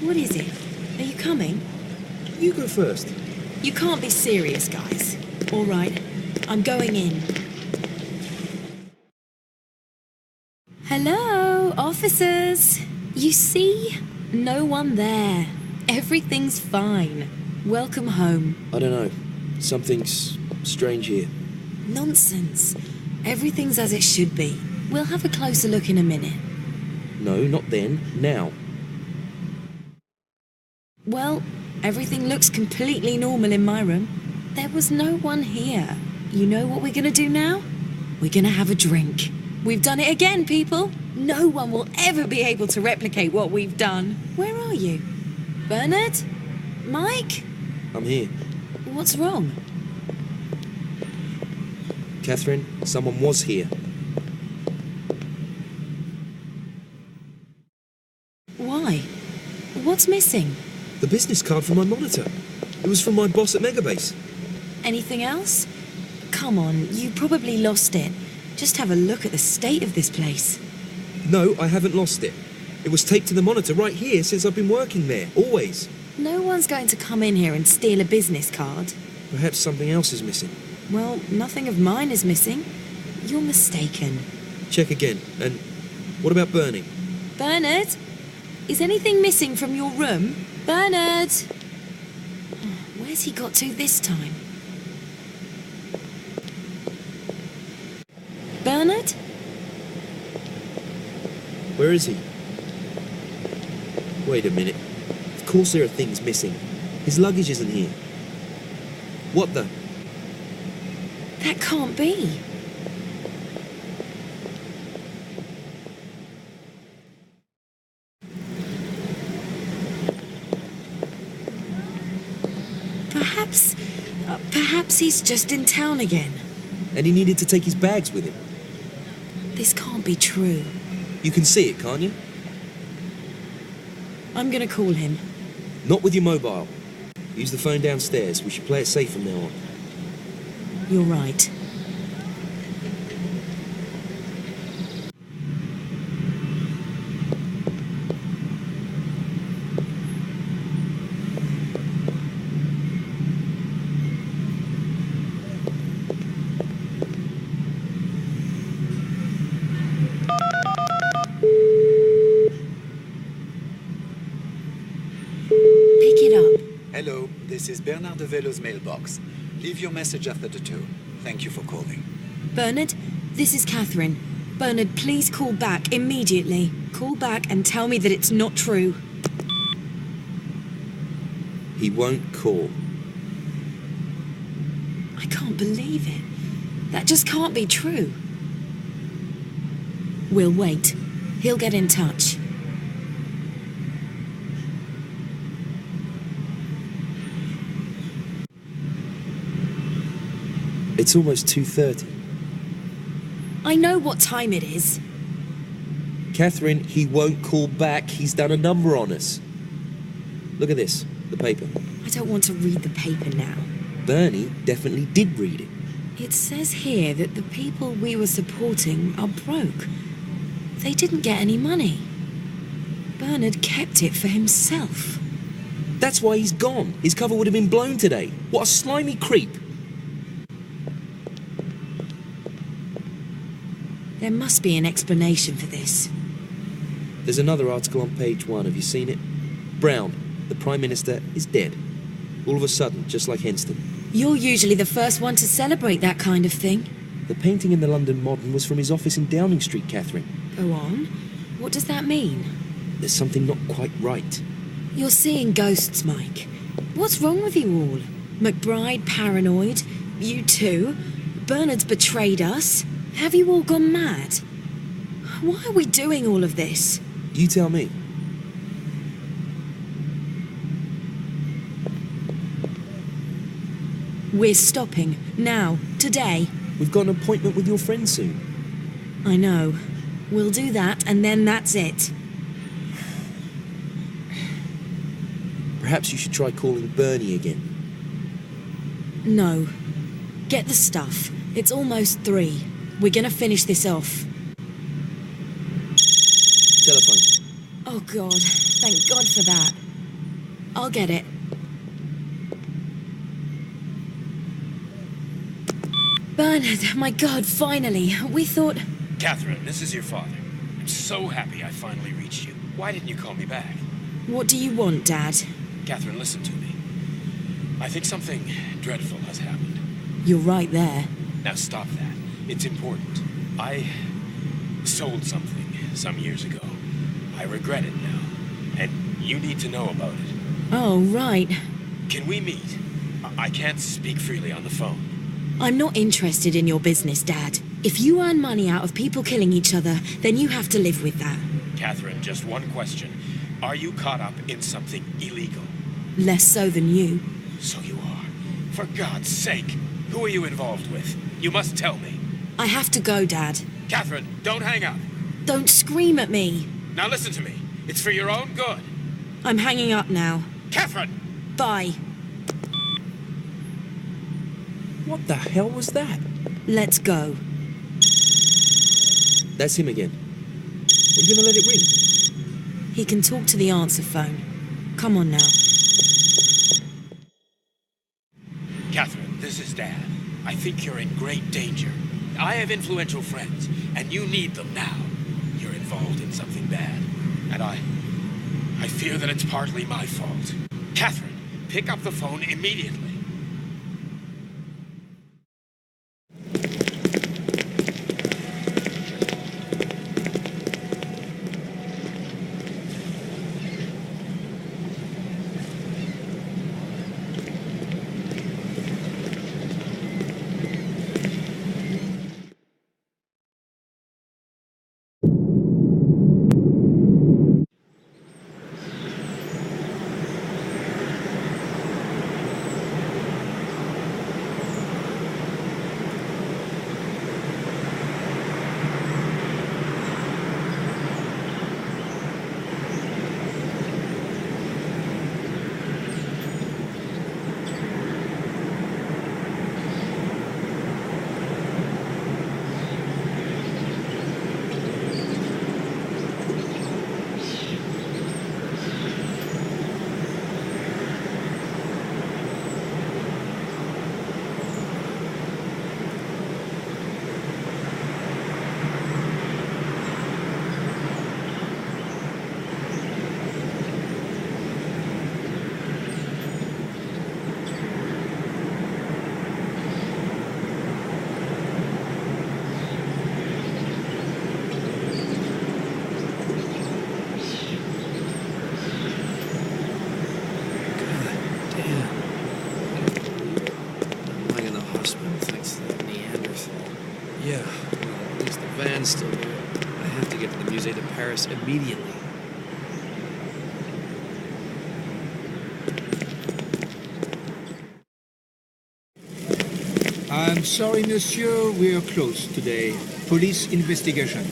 What is it? Are you coming? You go first. You can't be serious, guys. All right, I'm going in. Hello, officers. You see? No one there. Everything's fine. Welcome home. I don't know. Something's strange here. Nonsense. Everything's as it should be. We'll have a closer look in a minute. No, not then. Now. Well, everything looks completely normal in my room. There was no one here. You know what we're gonna do now? We're gonna have a drink. We've done it again, people. No one will ever be able to replicate what we've done. Where are you? Bernard? Mike? I'm here. What's wrong? Catherine, someone was here. Why? What's missing? The business card for my monitor. It was from my boss at Megabase. Anything else? Come on, you probably lost it. Just have a look at the state of this place. No, I haven't lost it. It was taped to the monitor right here since I've been working there, always. No one's going to come in here and steal a business card. Perhaps something else is missing. Well, nothing of mine is missing. You're mistaken. Check again. And what about Bernie? Bernard? Is anything missing from your room? Bernard! Where's he got to this time? Bernard? Where is he? Wait a minute. Of course there are things missing. His luggage isn't here. What the? That can't be. Perhaps he's just in town again. And he needed to take his bags with him. This can't be true. You can see it, can't you? I'm gonna call him. Not with your mobile. Use the phone downstairs. We should play it safe from now on. You're right. Hello, this is Bernard de Velo's mailbox. Leave your message after the tone. Thank you for calling. Bernard, this is Catherine. Bernard, please call back immediately. Call back and tell me that it's not true. He won't call. I can't believe it. That just can't be true. We'll wait. He'll get in touch. It's almost 2:30. I know what time it is. Catherine, he won't call back. He's done a number on us. Look at this, the paper. I don't want to read the paper now. Bernie definitely did read it. It says here that the people we were supporting are broke. They didn't get any money. Bernard kept it for himself. That's why he's gone. His cover would have been blown today. What a slimy creep. There must be an explanation for this. There's another article on page 1. Have you seen it? Brown, the Prime Minister, is dead. All of a sudden, just like Henston. You're usually the first one to celebrate that kind of thing. The painting in the London Modern was from his office in Downing Street, Catherine. Go on. What does that mean? There's something not quite right. You're seeing ghosts, Mike. What's wrong with you all? McBride paranoid? You too? Bernard's betrayed us? Have you all gone mad? Why are we doing all of this? You tell me. We're stopping. Now. Today. We've got an appointment with your friend soon. I know. We'll do that, and then that's it. Perhaps you should try calling Bernie again. No. Get the stuff. It's almost 3. We're gonna finish this off. Telephone. Oh God. Thank God for that. I'll get it. Bernard, my God, finally. We thought... Catherine, this is your father. I'm so happy I finally reached you. Why didn't you call me back? What do you want, Dad? Catherine, listen to me. I think something dreadful has happened. You're right there. Now stop that. It's important. I sold something some years ago. I regret it now. And you need to know about it. Oh, right. Can we meet? I can't speak freely on the phone. I'm not interested in your business, Dad. If you earn money out of people killing each other, then you have to live with that. Catherine, just one question. Are you caught up in something illegal? Less so than you. So you are. For God's sake, who are you involved with? You must tell me. I have to go, Dad. Catherine, don't hang up. Don't scream at me. Now listen to me. It's for your own good. I'm hanging up now. Catherine! Bye. What the hell was that? Let's go. That's him again. Are you gonna let it ring? He can talk to the answer phone. Come on now. Catherine, this is Dad. I think you're in great danger. I have influential friends, and you need them now. You're involved in something bad, and I fear that it's partly my fault. Catherine, pick up the phone immediately. Yeah, well, at least the van's still there. I have to get to the Musée de Paris immediately. I'm sorry, monsieur, we're closed today. Police investigation.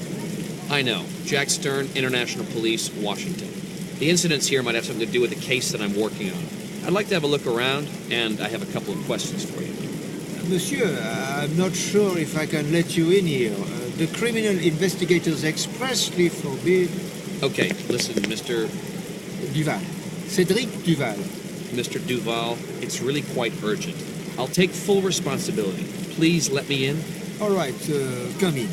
I know. Jack Stern, International Police, Washington. The incidents here might have something to do with the case that I'm working on. I'd like to have a look around, and I have a couple of questions for you. Monsieur, I'm not sure if I can let you in here. The criminal investigators expressly forbid... Okay, listen, Mr. Duval. Cédric Duval. Mr. Duval, it's really quite urgent. I'll take full responsibility. Please let me in. All right, come in.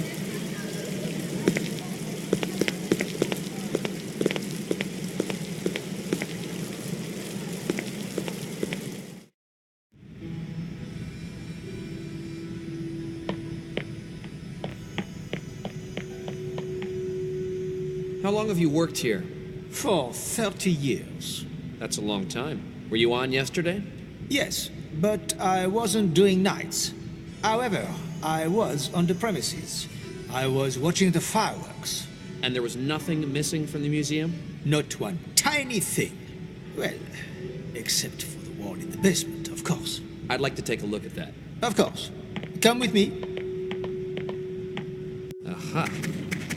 How long have you worked here? For 30 years. That's a long time. Were you on yesterday? Yes, but I wasn't doing nights. However, I was on the premises. I was watching the fireworks. And there was nothing missing from the museum? Not one tiny thing. Well, except for the wall in the basement, of course. I'd like to take a look at that. Of course. Come with me. Aha.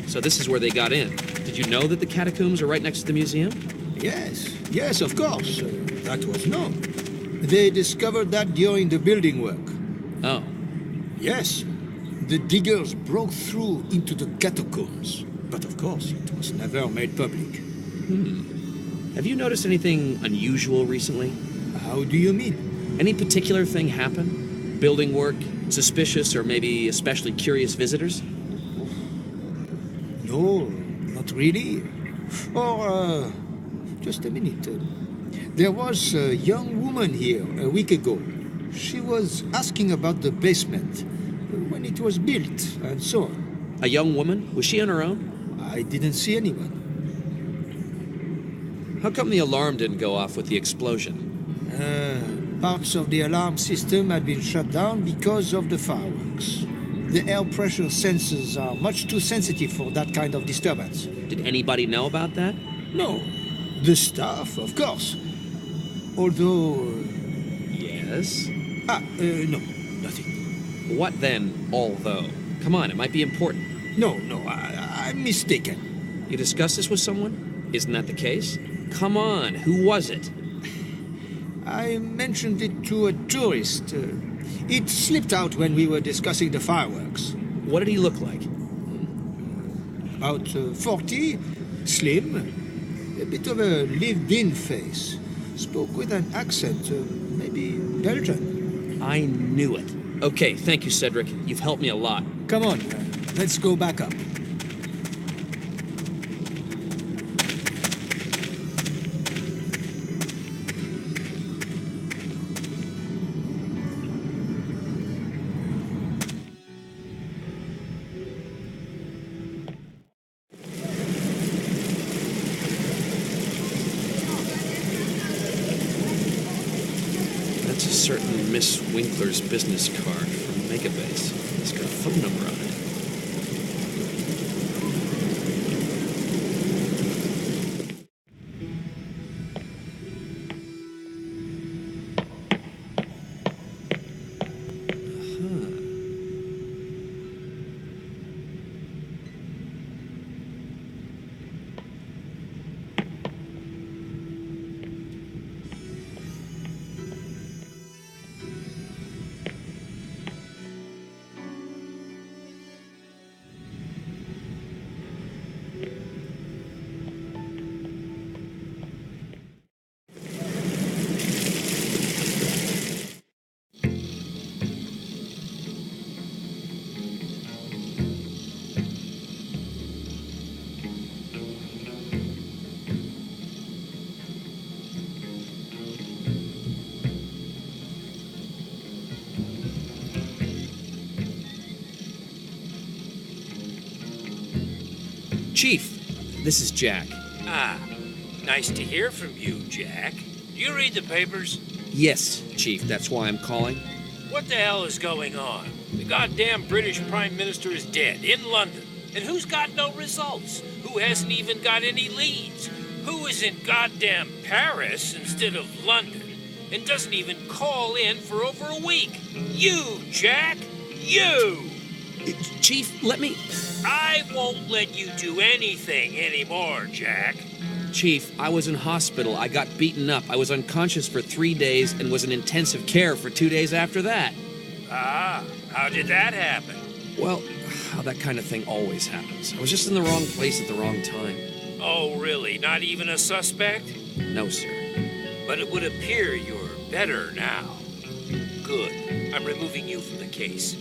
So this is where they got in. Did you know that the catacombs are right next to the museum? Yes, of course. That was known. They discovered that during the building work. Oh. Yes. The diggers broke through into the catacombs. But of course, it was never made public. Have you noticed anything unusual recently? How do you mean? Any particular thing happen? Building work, suspicious, or maybe especially curious visitors? No, not really. Or, just a minute. There was a young woman here a week ago. She was asking about the basement, when it was built, and so on. A young woman? Was she on her own? I didn't see anyone. How come the alarm didn't go off with the explosion? Parts of the alarm system had been shut down because of the fireworks. The air pressure sensors are much too sensitive for that kind of disturbance. Did anybody know about that? No, the staff, of course. Although... Yes. No, nothing. What then, although? Come on, it might be important. No, I'm mistaken. You discussed this with someone? Isn't that the case? Come on, who was it? I mentioned it to a tourist. It slipped out when we were discussing the fireworks. What did he look like? About 40, slim, a bit of a lived-in face. Spoke with an accent, maybe Belgian. I knew it. Okay, thank you, Cedric. You've helped me a lot. Come on, let's go back up. That's a certain Miss Winkler's business card from Megabase. It's got a phone number on it. Chief, this is Jack. Ah, nice to hear from you, Jack. Do you read the papers? Yes, Chief, that's why I'm calling. What the hell is going on? The goddamn British Prime Minister is dead, in London. And who's got no results? Who hasn't even got any leads? Who is in goddamn Paris instead of London? And doesn't even call in for over a week? You, Jack! You! Chief, let me... I won't let you do anything anymore, Jack. Chief, I was in hospital. I got beaten up. I was unconscious for 3 days and was in intensive care for 2 days after that. Ah, how did that happen? Well, how that kind of thing always happens. I was just in the wrong place at the wrong time. Oh, really? Not even a suspect? No, sir. But it would appear you're better now. Good. I'm removing you from the case.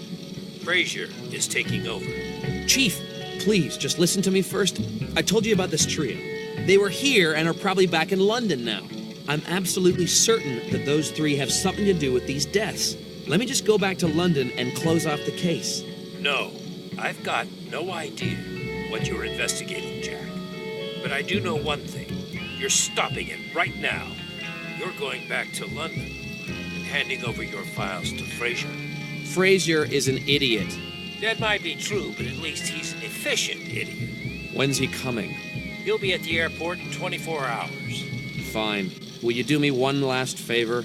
Frazier is taking over. Chief, please, just listen to me first. I told you about this trio. They were here and are probably back in London now. I'm absolutely certain that those three have something to do with these deaths. Let me just go back to London and close off the case. No, I've got no idea what you're investigating, Jack. But I do know one thing. You're stopping it right now. You're going back to London and handing over your files to Frazier. Frazier is an idiot. That might be true, but at least he's an efficient idiot. When's he coming? He'll be at the airport in 24 hours. Fine. Will you do me one last favor?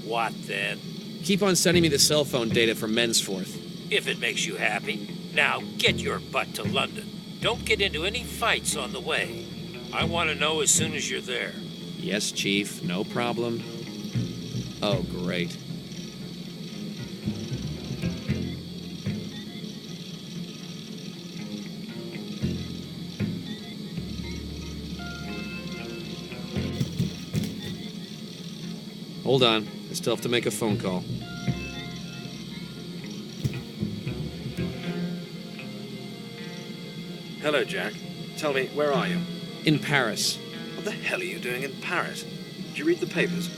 What then? Keep on sending me the cell phone data from Mensforth. If it makes you happy. Now get your butt to London. Don't get into any fights on the way. I want to know as soon as you're there. Yes, Chief. No problem. Oh, great. Hold on. I still have to make a phone call. Hello, Jack. Tell me, where are you? In Paris. What the hell are you doing in Paris? Did you read the papers?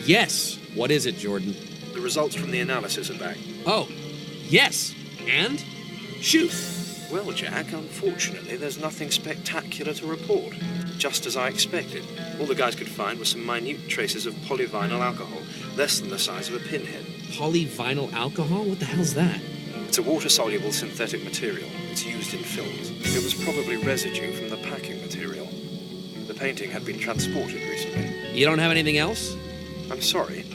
Yes! What is it, Jordan? The results from the analysis are back. Oh, yes! And? Shoot! Well, Jack, unfortunately, there's nothing spectacular to report. Just as I expected. All the guys could find were some minute traces of polyvinyl alcohol, less than the size of a pinhead. Polyvinyl alcohol? What the hell's that? It's a water-soluble synthetic material. It's used in films. It was probably residue from the packing material. The painting had been transported recently. You don't have anything else? I'm sorry.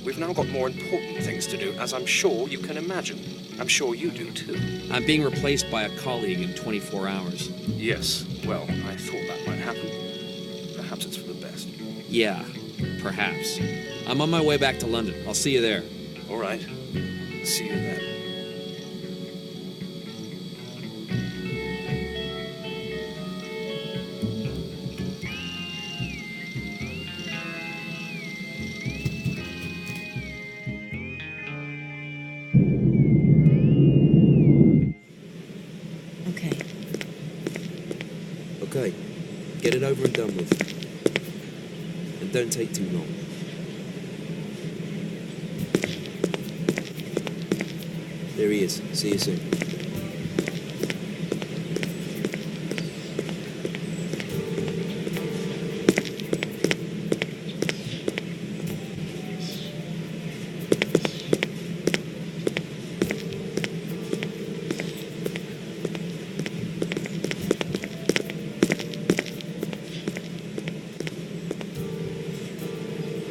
We've now got more important things to do, as I'm sure you can imagine. I'm sure you do, too. I'm being replaced by a colleague in 24 hours. Yes, well, I thought that might happen. Perhaps it's for the best. Yeah, perhaps. I'm on my way back to London. I'll see you there. All right. See you then. Okay. Okay, get it over and done with. And don't take too long. There he is. See you soon.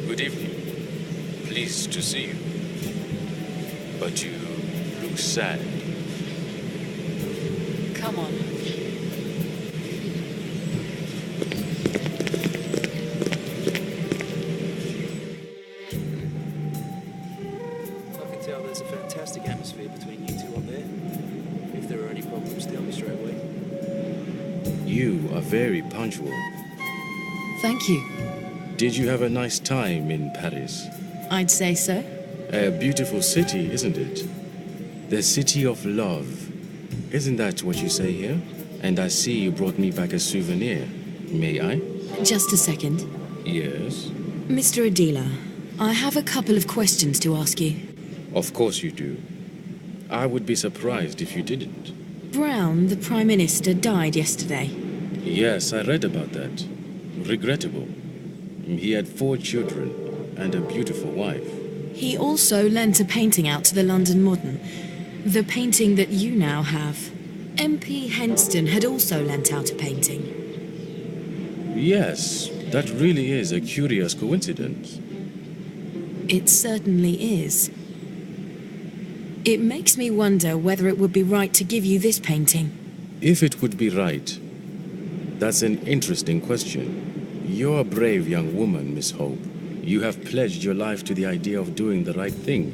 Good evening. Pleased to see you. But you look sad. Come on. I can tell there's a fantastic atmosphere between you two up there. If there are any problems, tell me straight away. You are very punctual. Thank you. Did you have a nice time in Paris? I'd say so. A beautiful city, isn't it? The city of love. Isn't that what you say here? And I see you brought me back a souvenir. May I? Just a second. Yes. Mr. Adila, I have a couple of questions to ask you. Of course you do. I would be surprised if you didn't. Brown, the Prime Minister, died yesterday. Yes, I read about that. Regrettable. He had 4 children and a beautiful wife. He also lent a painting out to the London Modern. The painting that you now have. MP Henston had also lent out a painting. Yes, that really is a curious coincidence. It certainly is. It makes me wonder whether it would be right to give you this painting. If it would be right, that's an interesting question. You're a brave young woman, Miss Hope. You have pledged your life to the idea of doing the right thing.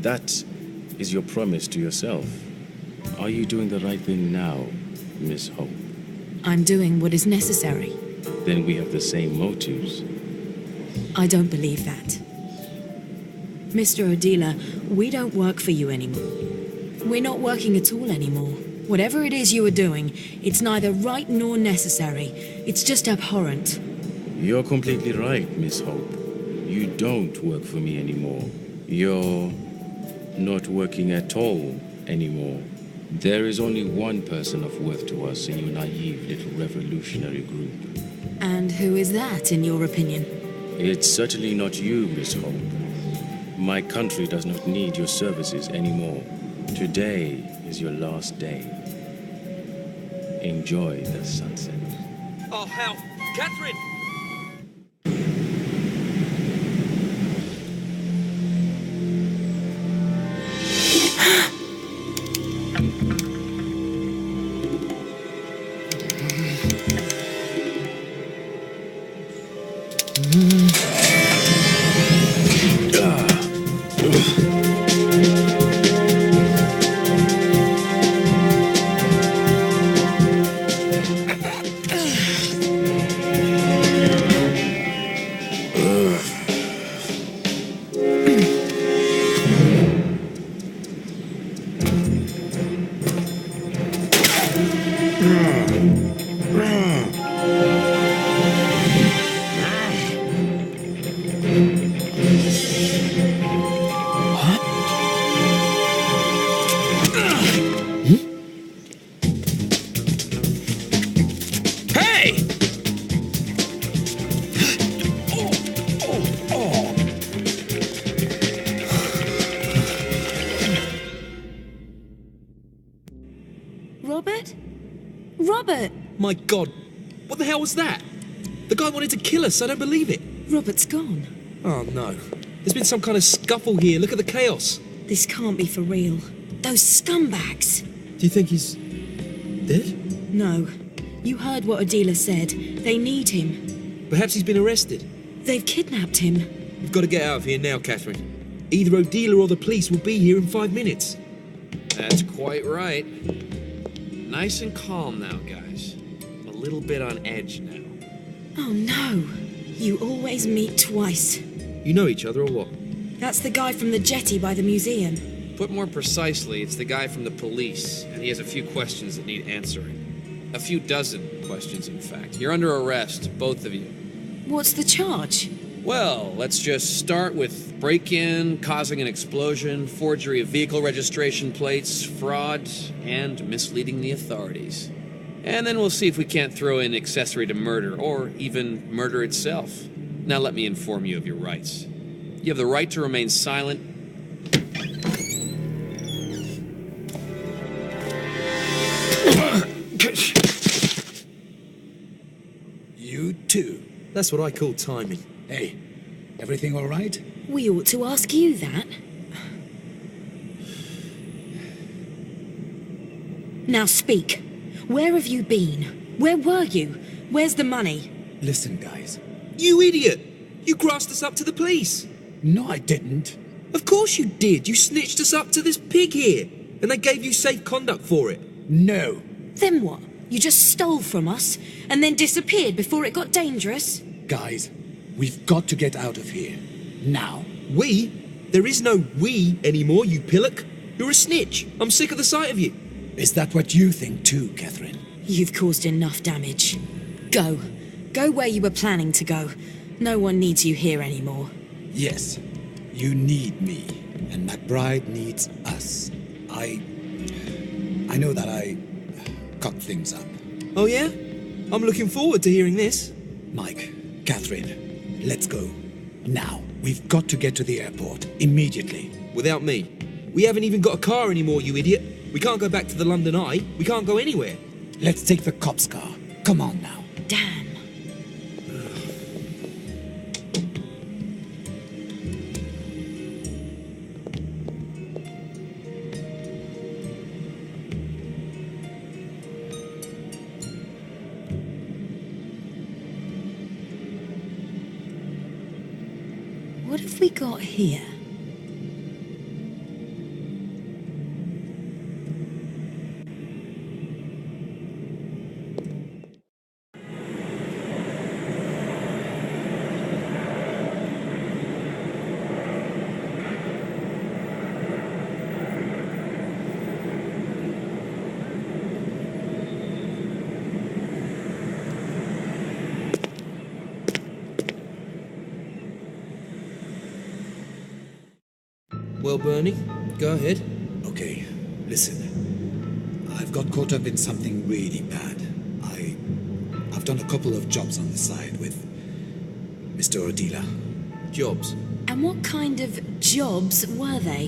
That is your promise to yourself. Are you doing the right thing now, Miss Hope? I'm doing what is necessary. Then we have the same motives. I don't believe that. Mr. Odila, we don't work for you anymore. We're not working at all anymore. Whatever it is you are doing, it's neither right nor necessary. It's just abhorrent. You're completely right, Miss Hope. You don't work for me anymore. You're not working at all anymore. There is only one person of worth to us in your naive little revolutionary group. And who is that, in your opinion? It's certainly not you, Miss Hope. My country does not need your services anymore. Today is your last day. Enjoy the sunset. Oh, hell! Catherine! My God, what the hell was that? The guy wanted to kill us, I don't believe it. Robert's gone. Oh no, there's been some kind of scuffle here, look at the chaos. This can't be for real. Those scumbags! Do you think he's dead? No. You heard what Adila said. They need him. Perhaps he's been arrested. They've kidnapped him. We've got to get out of here now, Catherine. Either Odila or the police will be here in 5 minutes. That's quite right. Nice and calm now, guys. A little bit on edge now. Oh no. You always meet twice. You know each other or what? That's the guy from the jetty by the museum. Put more precisely, it's the guy from the police, and he has a few questions that need answering. A few dozen questions, in fact. You're under arrest, both of you. What's the charge? Well, let's just start with break-in, causing an explosion, forgery of vehicle registration plates, fraud, and misleading the authorities. And then we'll see if we can't throw in accessory to murder, or even murder itself. Now let me inform you of your rights. You have the right to remain silent. You too. That's what I call timing. Hey, everything all right? We ought to ask you that. Now speak. Where have you been? Where were you? Where's the money? Listen, guys. You idiot! You grassed us up to the police! No, I didn't. Of course you did! You snitched us up to this pig here! And they gave you safe conduct for it! No. Then what? You just stole from us and then disappeared before it got dangerous? Guys, we've got to get out of here. Now. We? There is no we anymore, you pillock! You're a snitch! I'm sick of the sight of you! Is that what you think too, Catherine? You've caused enough damage. Go. Go where you were planning to go. No one needs you here anymore. Yes, you need me, and McBride needs us. I know that I cocked things up. Oh yeah? I'm looking forward to hearing this. Mike, Catherine, let's go. Now, we've got to get to the airport, immediately. Without me. We haven't even got a car anymore, you idiot. We can't go back to the London Eye. We can't go anywhere. Let's take the cop's car. Come on now. Damn. What have we got here? Well, Bernie, go ahead. Okay, listen. I've got caught up in something really bad. I've done a couple of jobs on the side with Mr. Odila. Jobs. And what kind of jobs were they?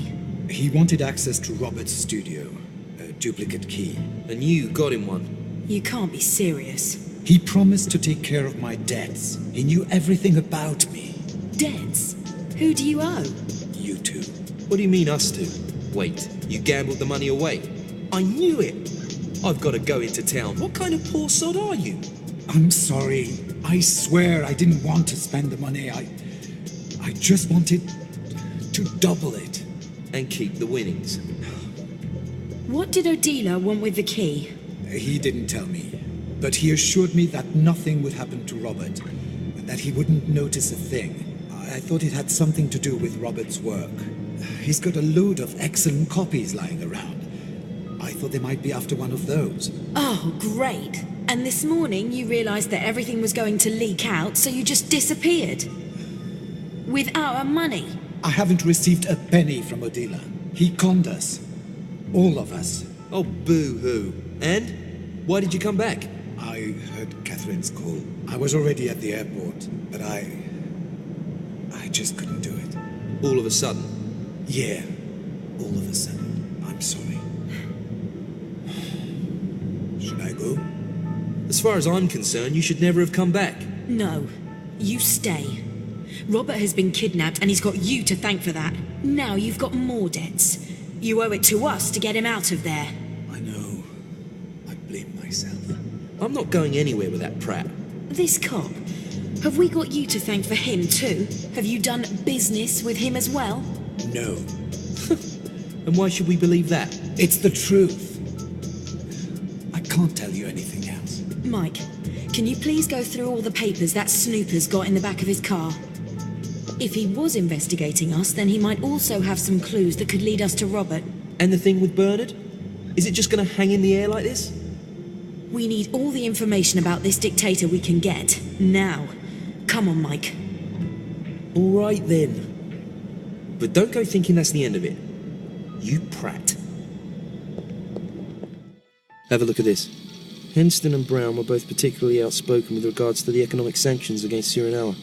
He wanted access to Robert's studio, a duplicate key. And you got him one. You can't be serious. He promised to take care of my debts. He knew everything about me. Debts? Who do you owe? You two. What do you mean, us two? Wait, you gambled the money away? I knew it! I've got to go into town. What kind of poor sod are you? I'm sorry. I swear I didn't want to spend the money. I just wanted to double it. And keep the winnings. What did Odila want with the key? He didn't tell me, but he assured me that nothing would happen to Robert, and that he wouldn't notice a thing. I thought it had something to do with Robert's work. He's got a load of excellent copies lying around. I thought they might be after one of those. Oh, great. And this morning you realized that everything was going to leak out, so you just disappeared? With our money? I haven't received a penny from Odila. He conned us. All of us. Oh, boo-hoo. And? Why did you come back? I heard Catherine's call. I was already at the airport, but I just couldn't do it. All of a sudden? Yeah, all of a sudden. I'm sorry. Should I go? As far as I'm concerned, you should never have come back. No, you stay. Robert has been kidnapped and he's got you to thank for that. Now you've got more debts. You owe it to us to get him out of there. I know. I blame myself. I'm not going anywhere with that Pratt. This cop, have we got you to thank for him too? Have you done business with him as well? No. And why should we believe that? It's the truth. I can't tell you anything else. Mike, can you please go through all the papers that Snooper's got in the back of his car? If he was investigating us, then he might also have some clues that could lead us to Robert. And the thing with Bernard? Is it just gonna hang in the air like this? We need all the information about this dictator we can get, now. Come on, Mike. All right then. But don't go thinking that's the end of it. You Pratt. Have a look at this. Henston and Brown were both particularly outspoken with regards to the economic sanctions against Surinawa.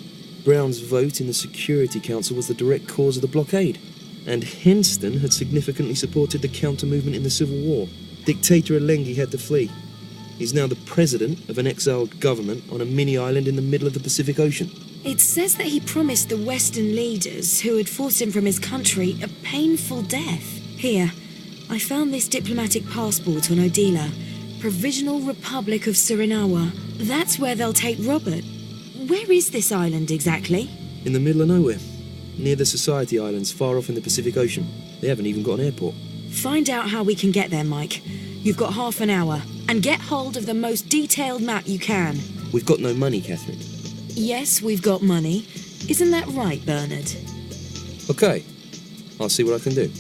Brown's vote in the Security Council was the direct cause of the blockade, and Henston had significantly supported the counter-movement in the Civil War. Dictator Alenghi had to flee. He's now the president of an exiled government on a mini-island in the middle of the Pacific Ocean. It says that he promised the Western leaders who had forced him from his country a painful death. Here, I found this diplomatic passport on Odila. Provisional Republic of Surinawa. That's where they'll take Robert. Where is this island exactly? In the middle of nowhere, near the Society Islands, far off in the Pacific Ocean. They haven't even got an airport. Find out how we can get there, Mike. You've got half an hour. And get hold of the most detailed map you can. We've got no money, Catherine. Yes, we've got money. Isn't that right, Bernard? Okay, I'll see what I can do.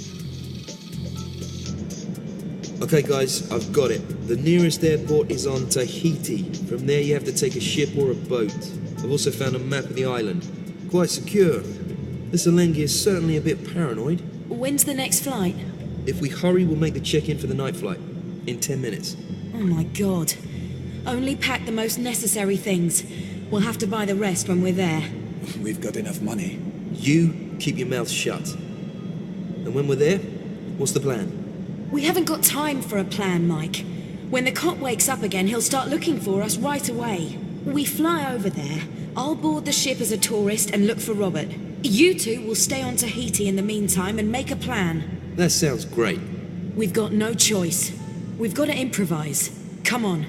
Okay, guys, I've got it. The nearest airport is on Tahiti. From there, you have to take a ship or a boat. I've also found a map of the island. Quite secure. This Alenghi is certainly a bit paranoid. When's the next flight? If we hurry, we'll make the check-in for the night flight. In 10 minutes. Oh my god. Only pack the most necessary things. We'll have to buy the rest when we're there. We've got enough money. You keep your mouth shut. And when we're there, what's the plan? We haven't got time for a plan, Mike. When the cop wakes up again, he'll start looking for us right away. We fly over there. I'll board the ship as a tourist and look for Robert. You two will stay on Tahiti in the meantime and make a plan. That sounds great. We've got no choice. We've got to improvise. Come on.